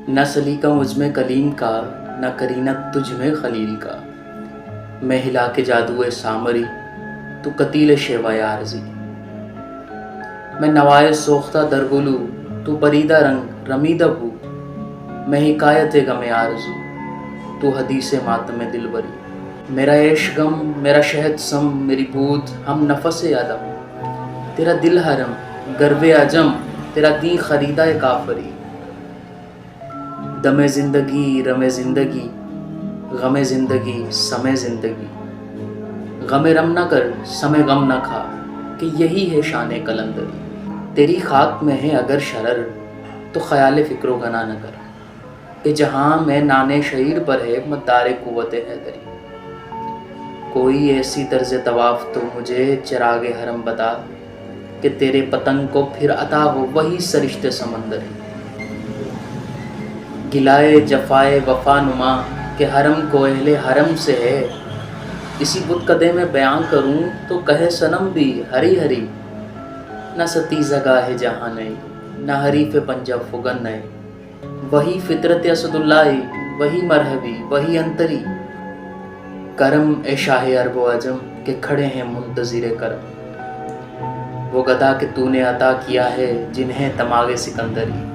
نہ سلیقہ مجھ میں کلیم کا، نہ کرینت تجھ میں خلیل کا۔ میں ہلا کے جادوئے سامری، تو قتیل شیوہ عارضی۔ میں نوائے سوختہ درگلو، تو بریدہ رنگ رمیدہ بو۔ میں حکایت غم آرزو، تو حدیث ماتم دلبری۔ میرا عیش غم، میرا شہد سم، میری بود ہم نفس عدم۔ تیرا دل حرم، گرو عجم، تیرا دین خریدہ کافری۔ دم زندگی، رم زندگی، غم زندگی، سم زندگی۔ غم رم نہ کر، سم غم نہ کھا، کہ یہی ہے شان قلندری۔ تیری خاک میں ہے اگر شرر، تو خیال فکر و گناہ نہ کر، کہ جہاں میں نانے شعیر پر ہے مدار قوت حیدری۔ کوئی ایسی طرز طواف تو مجھے چراغ حرم بتا، کہ تیرے پتنگ کو پھر عطا ہو وہی سرشت سمندری۔ گلائے جفائے وفا نما، کہ حرم کو اہل حرم سے ہے۔ اسی بت کدے میں بیان کروں تو کہے صنم بھی ہری ہری۔ نہ ستیزہ گاہ جہاں نئی، نہ حریف پنجب فگن نئے۔ وہی فطرت اسد اللہ، وہی مرحبی، وہی انتری۔ کرم اے شاہ عرب و عجم، کہ کھڑے ہیں منتظر کرم۔ وہ گدا کہ تو نے عطا کیا ہے جنہیں تماغ سکندری۔